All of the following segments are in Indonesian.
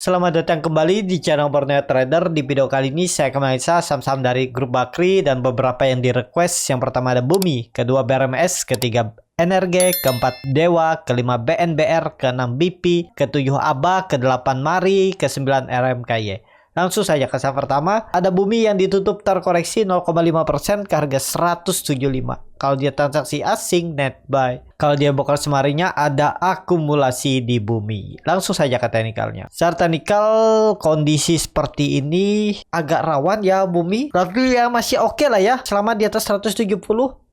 Selamat datang kembali di channel Borneo Trader. Di video kali ini saya akan menganalisa saham-saham dari grup Bakri dan beberapa yang di request. Yang pertama ada Bumi, kedua BRMS, ketiga NRG, keempat Dewa, kelima BNBR, keenam BP, ketujuh ABA, kedelapan Mari, kesembilan RMKY. Langsung saja ke saham pertama, ada Bumi yang ditutup terkoreksi 0,5% ke harga 175. Kalau dia transaksi asing, net buy. Kalau dia bokal semarinya, ada akumulasi di Bumi. Langsung saja ke teknikalnya. Secara teknikal, kondisi seperti ini agak rawan ya Bumi. Tapi ya masih oke lah ya, selama di atas 170.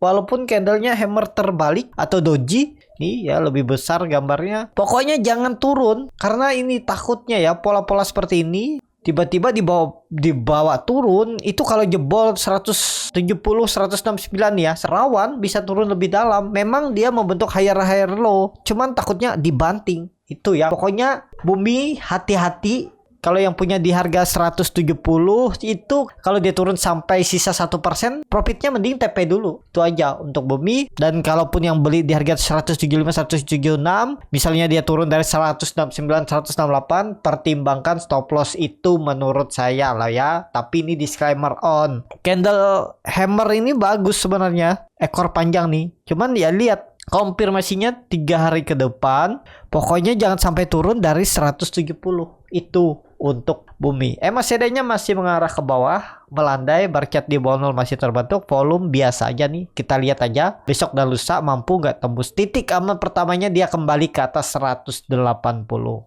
Walaupun candlenya hammer terbalik atau doji. Nih ya lebih besar gambarnya. Pokoknya jangan turun. Karena ini takutnya ya, pola-pola seperti ini tiba-tiba dibawa turun. Itu kalau jebol 170 169 ya, serawan bisa turun lebih dalam. Memang dia membentuk higher low, cuman takutnya dibanting. Itu ya, pokoknya Bumi hati-hati. Kalau yang punya di harga 170 itu kalau dia turun sampai sisa 1%, profitnya mending TP dulu. Itu aja untuk Bumi. Dan kalaupun yang beli di harga 175 176, misalnya dia turun dari 169 168, pertimbangkan stop loss itu menurut saya lah ya. Tapi ini disclaimer on. Candle hammer ini bagus sebenarnya. Ekor panjang nih. Cuman ya lihat konfirmasinya 3 hari ke depan. Pokoknya jangan sampai turun dari 170. Itu untuk Bumi. MACD-nya masih mengarah ke bawah, melandai, bercat di bawah 0 masih terbentuk, volume biasa aja nih. Kita lihat aja besok dan lusa mampu nggak tembus titik aman pertamanya, dia kembali ke atas 180.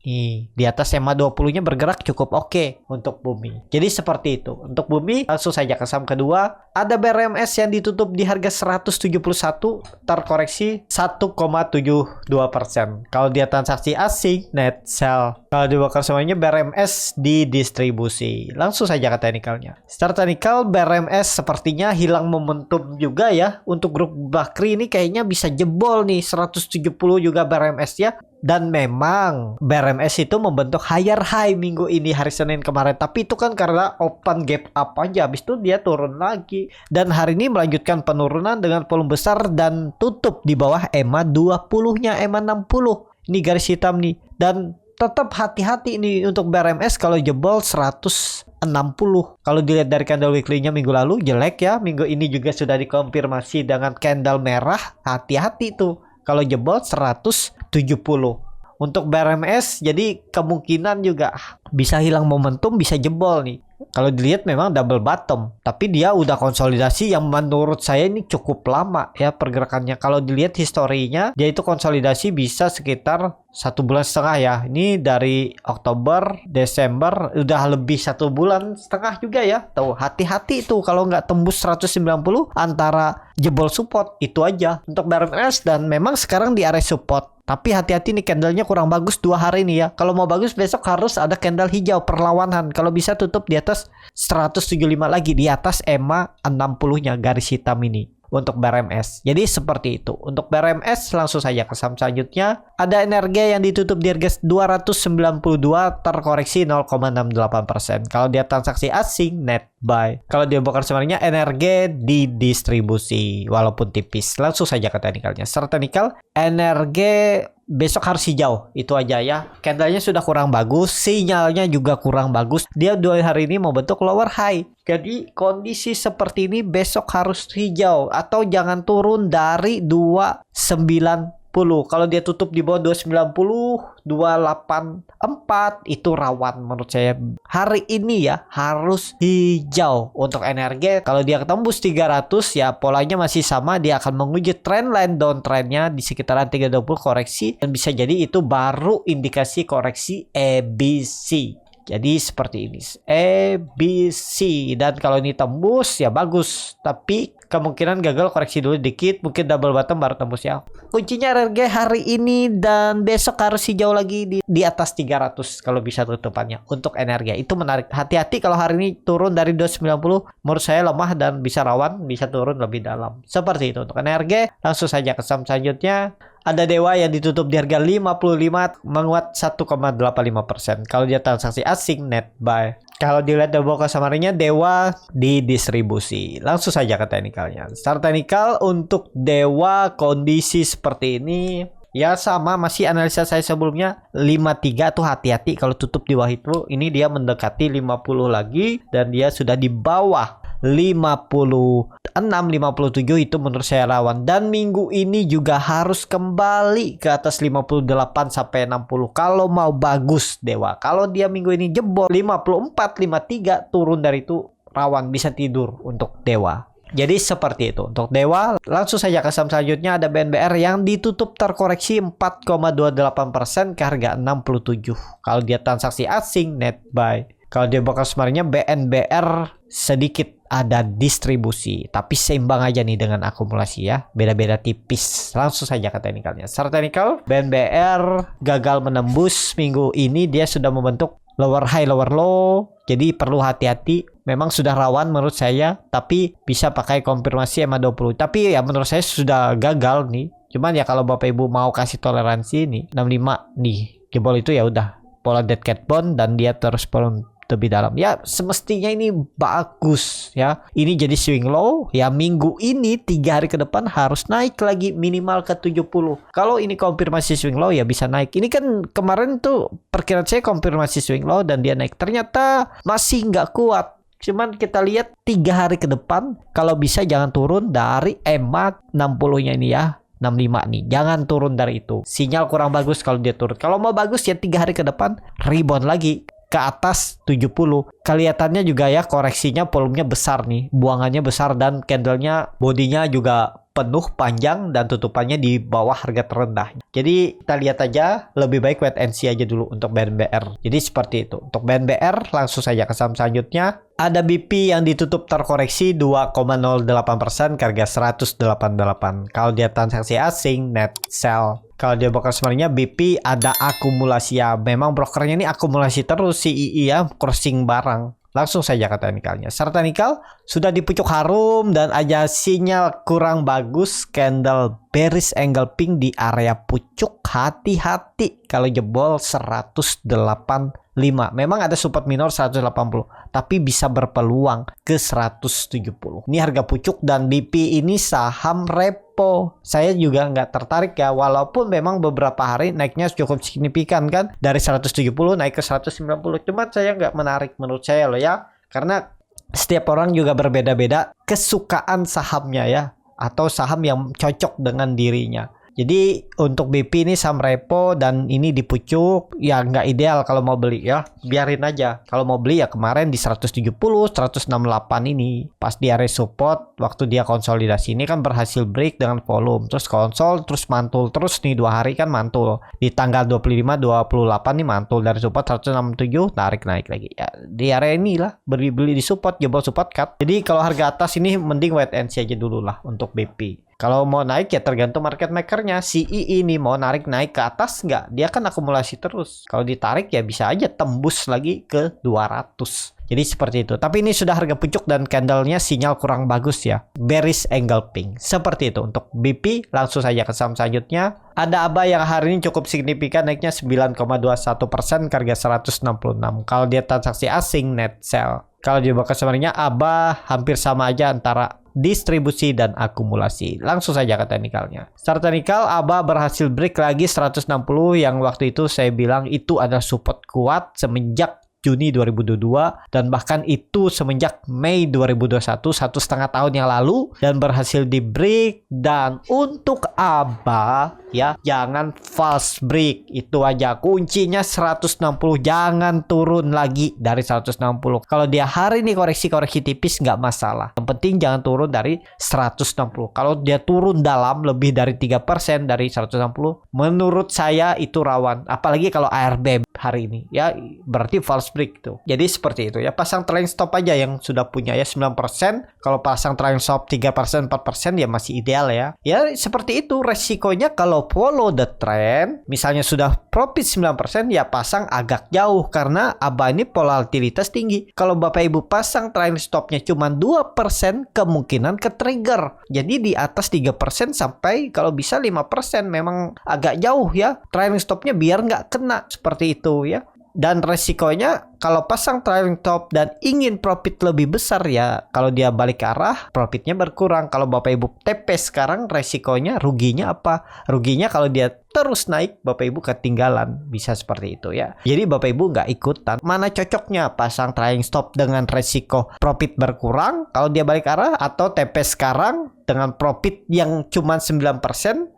Nih, di atas EMA 20-nya bergerak cukup oke untuk Bumi. Jadi seperti itu. Untuk Bumi, langsung saja ke saham kedua. Ada BRMS yang ditutup di harga 171, terkoreksi 1,72%. Kalau dia transaksi asing, net sell. Kalau dibakar semuanya BRMS di distribusi. Langsung saja ke teknikalnya. Secara teknikal BRMS sepertinya hilang momentum juga ya. Untuk grup Bakri ini kayaknya bisa jebol nih 170 juga BRMS ya. Dan memang BRMS itu membentuk higher high minggu ini hari Senin kemarin. Tapi itu kan karena open gap up aja. Habis itu dia turun lagi. Dan hari ini melanjutkan penurunan dengan volume besar dan tutup di bawah EMA 20-nya, EMA 60. Ini garis hitam nih. Dan tetap hati-hati ini untuk BRMS kalau jebol 160. Kalau dilihat dari candle weekly-nya minggu lalu jelek ya. Minggu ini juga sudah dikonfirmasi dengan candle merah. Hati-hati tuh kalau jebol 170. Untuk BRMS jadi kemungkinan juga bisa hilang momentum, bisa jebol nih. Kalau dilihat memang double bottom, tapi dia udah konsolidasi yang menurut saya ini cukup lama ya pergerakannya. Kalau dilihat historinya, dia itu konsolidasi bisa sekitar 1,5 bulan ya. Ini dari Oktober, Desember, udah lebih 1,5 bulan juga ya. Tuh hati-hati itu kalau nggak tembus 190 antara jebol support. Itu aja untuk BRMS, dan memang sekarang di area support. Tapi hati-hati nih, candlenya kurang bagus 2 hari nih ya. Kalau mau bagus besok harus ada candle hijau perlawanan. Kalau bisa tutup di atas 175 lagi, di atas EMA 60-nya garis hitam ini. Untuk BRMS. Jadi seperti itu. Untuk BRMS langsung saja ke saham selanjutnya. Ada NRG yang ditutup di harga 292, terkoreksi 0,68%. Kalau dia transaksi asing, net buy. Kalau dia bokar sebenarnya NRG di distribusi walaupun tipis. Langsung saja ke teknikalnya. Secara teknikal NRG besok harus hijau. Itu aja ya. Candlenya sudah kurang bagus, sinyalnya juga kurang bagus. Dia 2 hari ini mau bentuk lower high. Jadi kondisi seperti ini besok harus hijau atau jangan turun dari 290. Kalau dia tutup di bawah 290, 284 itu rawan menurut saya. Hari ini ya harus hijau untuk NRG. Kalau dia ketembus 300 ya polanya masih sama, dia akan menguji trendline downtrendnya di sekitaran 320 koreksi, dan bisa jadi itu baru indikasi koreksi ABC. Jadi seperti ini ABC, dan kalau ini tembus ya bagus, tapi kemungkinan gagal koreksi dulu dikit, mungkin double bottom baru tembus ya. Kuncinya RRG hari ini dan besok harus hijau lagi di atas 300 kalau bisa tutupannya. Untuk NRG itu menarik, hati-hati kalau hari ini turun dari 290, menurut saya lemah dan bisa rawan, bisa turun lebih dalam. Seperti itu untuk NRG. Langsung saja ke saham selanjutnya. Ada Dewa yang ditutup di harga 55, menguat 1,85%. Kalau dia transaksi asing, net buy. Kalau dilihat dari bawah samarinya, Dewa di distribusi. Langsung saja ke teknikalnya. Secara teknikal untuk Dewa kondisi seperti ini Ya sama masih analisa saya sebelumnya 53 tuh hati-hati kalau tutup di bawah itu. Ini dia mendekati 50 lagi dan dia sudah di bawah 56, 57 itu menurut saya rawan. Dan minggu ini juga harus kembali ke atas 58 sampai 60 kalau mau bagus Dewa. Kalau dia minggu ini jebol 54, 53 turun dari itu rawan bisa tidur untuk Dewa. Jadi seperti itu untuk Dewa. Langsung saja ke saham selanjutnya ada BNBR yang ditutup terkoreksi 4,28% ke harga 67. Kalau dia transaksi asing net buy. Kalau dia bakal sebenarnya BNBR sedikit ada distribusi, tapi seimbang aja nih dengan akumulasi ya. Beda-beda tipis. Langsung saja ke teknikalnya. Secara teknikal BNBR gagal menembus minggu ini, dia sudah membentuk lower high lower low. Jadi perlu hati-hati. Memang sudah rawan menurut saya, tapi bisa pakai konfirmasi EMA 20. Tapi ya menurut saya sudah gagal nih. Cuman ya kalau Bapak Ibu mau kasih toleransi nih 65 nih. Jebol itu ya udah pola dead cat bond dan dia terus turun lebih dalam. Ya semestinya ini bagus ya. Ini jadi swing low. Ya minggu ini 3 hari ke depan harus naik lagi minimal ke 70. Kalau ini konfirmasi swing low ya bisa naik. Ini kan kemarin tuh perkiraan saya konfirmasi swing low dan dia naik. Ternyata masih nggak kuat. Cuman kita lihat 3 hari ke depan kalau bisa jangan turun dari EMA 60-nya ini ya. 65 nih. Jangan turun dari itu. Sinyal kurang bagus kalau dia turun. Kalau mau bagus ya 3 hari ke depan rebound lagi ke atas 70. Kelihatannya juga ya koreksinya volumenya besar nih. Buangannya besar dan candlenya bodinya juga penuh panjang dan tutupannya di bawah harga terendah. Jadi kita lihat aja, lebih baik wait and see aja dulu untuk BNBR. Jadi seperti itu. Untuk BNBR langsung saja ke saham selanjutnya. Ada BP yang ditutup terkoreksi 2,08% ke harga 188. Kalau dia transaksi asing net sell. Kalau dia broker sebenarnya BP ada akumulasi ya. Memang brokernya ini akumulasi terus CII ya, crossing barang. Langsung saja ke teknikalnya. Secara teknikal sudah di pucuk harum dan ada sinyal kurang bagus, candle bearish engulfing di area pucuk. Hati-hati kalau jebol 185. Memang ada support minor 180, tapi bisa berpeluang ke 170. Ini harga pucuk dan BP ini saham repo. Saya juga nggak tertarik ya, walaupun memang beberapa hari naiknya cukup signifikan kan, dari 170 naik ke 190. Cuma saya nggak menarik menurut saya loh ya, karena setiap orang juga berbeda-beda kesukaan sahamnya ya, atau saham yang cocok dengan dirinya. Jadi untuk BP ini saham repo dan ini di pucuk ya nggak ideal kalau mau beli ya, biarin aja. Kalau mau beli ya kemarin di 170, 168 ini pas di area support waktu dia konsolidasi ini kan berhasil break dengan volume, terus konsol terus mantul terus nih 2 hari kan mantul. Di tanggal 25, 28 nih mantul dari support 167 tarik naik lagi. Ya di area inilah beli di support, jebol support cut. Jadi kalau harga atas ini mending wait and see aja dulu lah untuk BP. Kalau mau naik ya tergantung market makernya. CII ini mau naik ke atas nggak? Dia kan akumulasi terus. Kalau ditarik ya bisa aja tembus lagi ke 200. Jadi seperti itu. Tapi ini sudah harga pucuk dan candlenya sinyal kurang bagus ya. Bearish engulfing. Seperti itu untuk BP. Langsung saja ke saham selanjutnya. Ada ABA yang hari ini cukup signifikan naiknya 9,21% ke harga 166. Kalau dia transaksi asing net sell. Kalau di bakal sebenarnya ABA hampir sama aja antara distribusi dan akumulasi. Langsung saja ke teknikalnya. Secara teknikal ABA berhasil break lagi 160 yang waktu itu saya bilang itu adalah support kuat semenjak Juni 2022 dan bahkan itu semenjak Mei 2021, 1,5 tahun yang lalu, dan berhasil di break. Dan untuk ABA ya jangan false break, itu aja kuncinya 160, jangan turun lagi dari 160. Kalau dia hari ini koreksi tipis nggak masalah, yang penting jangan turun dari 160. Kalau dia turun dalam lebih dari 3% dari 160 menurut saya itu rawan, apalagi kalau ARB hari ini ya berarti false break tuh. Jadi seperti itu ya, pasang trailing stop aja yang sudah punya ya 9%. Kalau pasang trailing stop 3%, 4% ya masih ideal ya. Ya seperti itu resikonya kalau follow the trend. Misalnya sudah profit 9% ya pasang agak jauh karena ABA ini volatilitas tinggi. Kalau Bapak Ibu pasang trailing stopnya cuma 2% kemungkinan ke trigger. Jadi di atas 3% sampai kalau bisa 5% memang agak jauh ya. Trailing stopnya biar nggak kena seperti itu ya. Dan resikonya kalau pasang trailing top dan ingin profit lebih besar ya, kalau dia balik ke arah profitnya berkurang. Kalau Bapak Ibu TP sekarang resikonya ruginya apa? Ruginya kalau dia terus naik, Bapak Ibu ketinggalan. Bisa seperti itu ya. Jadi Bapak Ibu nggak ikutan. Mana cocoknya pasang trailing stop dengan resiko profit berkurang kalau dia balik arah, atau TP sekarang dengan profit yang cuma 9%,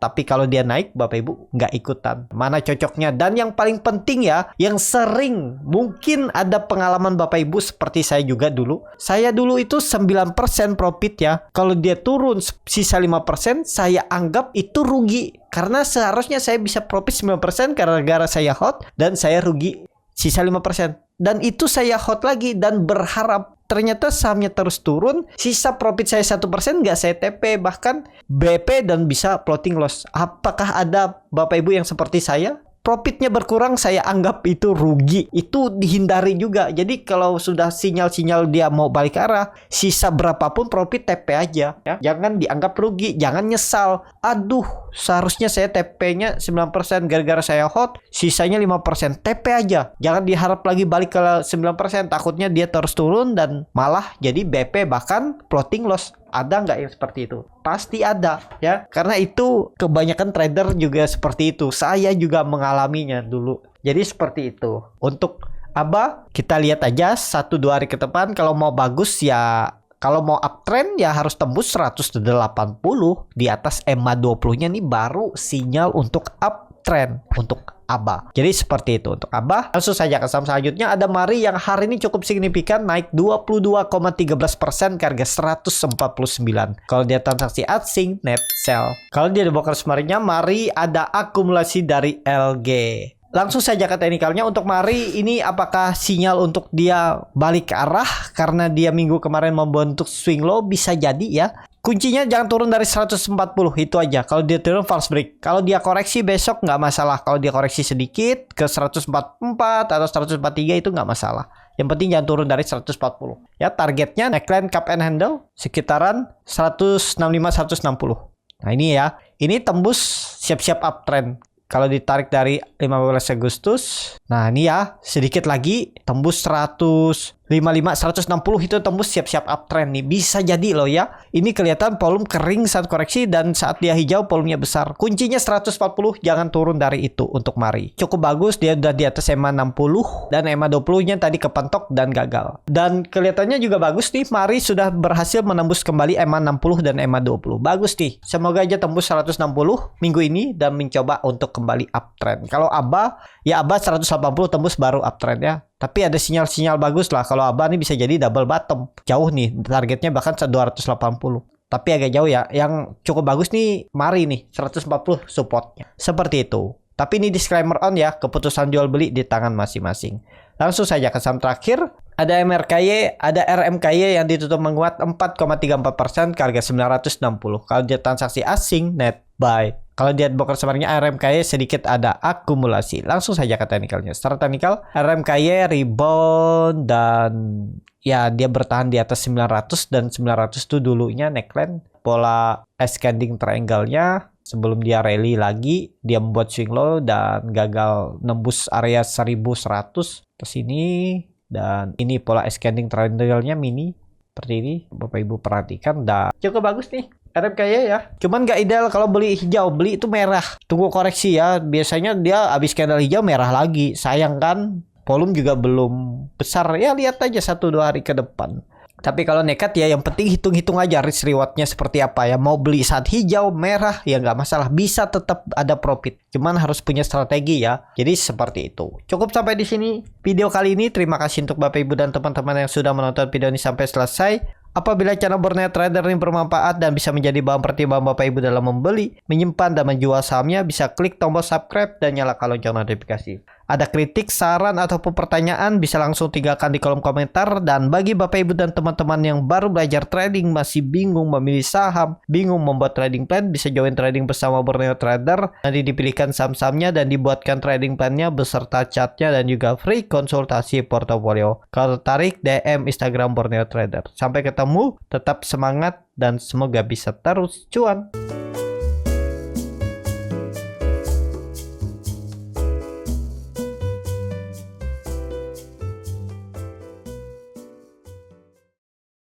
tapi kalau dia naik Bapak Ibu nggak ikutan. Mana cocoknya? Dan yang paling penting ya, yang sering mungkin ada pengalaman Bapak Ibu seperti saya juga dulu. Saya dulu itu 9% profit ya. Kalau dia turun sisa 5%, saya anggap itu rugi. Karena seharusnya saya bisa profit 9% karena gara-gara saya hot dan saya rugi sisa 5%. Dan itu saya hot lagi dan berharap. Ternyata sahamnya terus turun, sisa profit saya 1% nggak saya TP, bahkan BP dan bisa floating loss. Apakah ada Bapak Ibu yang seperti saya? Profitnya berkurang saya anggap itu rugi. Itu dihindari juga. Jadi kalau sudah sinyal-sinyal dia mau balik arah, sisa berapapun profit TP aja ya. Jangan dianggap rugi, jangan nyesal. Aduh, seharusnya saya TP-nya 9% gara-gara saya hot, sisanya 5%. TP aja. Jangan diharap lagi balik ke 9%, takutnya dia terus turun dan malah jadi BP bahkan floating loss. Ada nggak yang seperti itu? Pasti ada ya. Karena itu kebanyakan trader juga seperti itu. Saya juga mengalaminya dulu. Jadi seperti itu. Untuk ABA kita lihat aja 1-2 hari ke depan. Kalau mau bagus ya, kalau mau uptrend ya harus tembus 180 di atas EMA 20-nya nih baru sinyal untuk uptrend untuk ABA. Jadi seperti itu untuk ABA. Langsung saja ke saham selanjutnya, ada Mari yang hari ini cukup signifikan naik 22,13% ke harga 149. Kalau dia transaksi asing net sell. Kalau dia di broker Mari-nya, Mari ada akumulasi dari LG. Langsung saja ke teknikalnya untuk Mari ini, apakah sinyal untuk dia balik ke arah karena dia minggu kemarin membentuk swing low? Bisa jadi ya. Kuncinya jangan turun dari 140, itu aja. Kalau dia turun false break. Kalau dia koreksi besok nggak masalah. Kalau dia koreksi sedikit ke 144 atau 143 itu nggak masalah. Yang penting jangan turun dari 140. Ya, targetnya neckline cup and handle sekitaran 165-160. Nah ini ya. Ini tembus siap-siap uptrend. Kalau ditarik dari 15 Agustus. Nah ini ya, sedikit lagi tembus 155, 160 itu tembus siap-siap uptrend nih. Bisa jadi loh ya. Ini kelihatan volume kering saat koreksi dan saat dia hijau volumenya besar. Kuncinya 140, jangan turun dari itu untuk Mari. Cukup bagus, dia udah di atas EMA 60 dan EMA 20-nya tadi kepentok dan gagal. Dan kelihatannya juga bagus nih, Mari sudah berhasil menembus kembali EMA 60 dan EMA 20. Bagus nih. Semoga aja tembus 160 minggu ini dan mencoba untuk kembali uptrend. Kalau ABA, ya ABA 180 tembus baru uptrend ya. Tapi ada sinyal-sinyal bagus lah. Kalau ABA ini bisa jadi double bottom. Jauh nih. Targetnya bahkan 280. Tapi agak jauh ya. Yang cukup bagus nih Mari nih. 140 supportnya. Seperti itu. Tapi ini disclaimer on ya. Keputusan jual beli di tangan masing-masing. Langsung saja ke saham terakhir. Ada MRKY, ada RMKY yang ditutup menguat 4,34% ke harga 960. Kalau dia transaksi asing, net buy. Kalau dia broker sebenarnya RMKY sedikit ada akumulasi. Langsung saja ke teknikalnya. Secara teknikal, RMKY rebound dan ya dia bertahan di atas 900 dan 900 itu dulunya neckline. Pola ascending triangle-nya sebelum dia rally lagi, dia membuat swing low dan gagal nembus area 1100 ke sini. Dan ini pola ascending triangle-nya mini seperti ini. Bapak Ibu perhatikan, dan cukup bagus nih RMKY ya. Cuman nggak ideal kalau beli hijau, beli itu merah. Tunggu koreksi ya. Biasanya dia habis candle hijau merah lagi. Sayang kan, volume juga belum besar. Ya lihat aja 1-2 hari ke depan. Tapi kalau nekat ya, yang penting hitung-hitung aja risk rewardnya seperti apa ya. Mau beli saat hijau, merah, ya nggak masalah. Bisa tetap ada profit. Cuman harus punya strategi ya. Jadi seperti itu. Cukup sampai di sini video kali ini. Terima kasih untuk Bapak Ibu dan teman-teman yang sudah menonton video ini sampai selesai. Apabila channel Borneo Trader ini bermanfaat dan bisa menjadi bahan pertimbangan Bapak Ibu dalam membeli, menyimpan, dan menjual sahamnya, bisa klik tombol subscribe dan nyalakan lonceng notifikasi. Ada kritik, saran, ataupun pertanyaan, bisa langsung tinggalkan di kolom komentar. Dan bagi Bapak Ibu dan teman-teman yang baru belajar trading, masih bingung memilih saham, bingung membuat trading plan, bisa join trading bersama Borneo Trader. Nanti dipilihkan saham-sahamnya dan dibuatkan trading plannya beserta chartnya dan juga free konsultasi portofolio. Kalau tertarik, DM Instagram Borneo Trader. Sampai ketemu, tetap semangat dan semoga bisa terus cuan.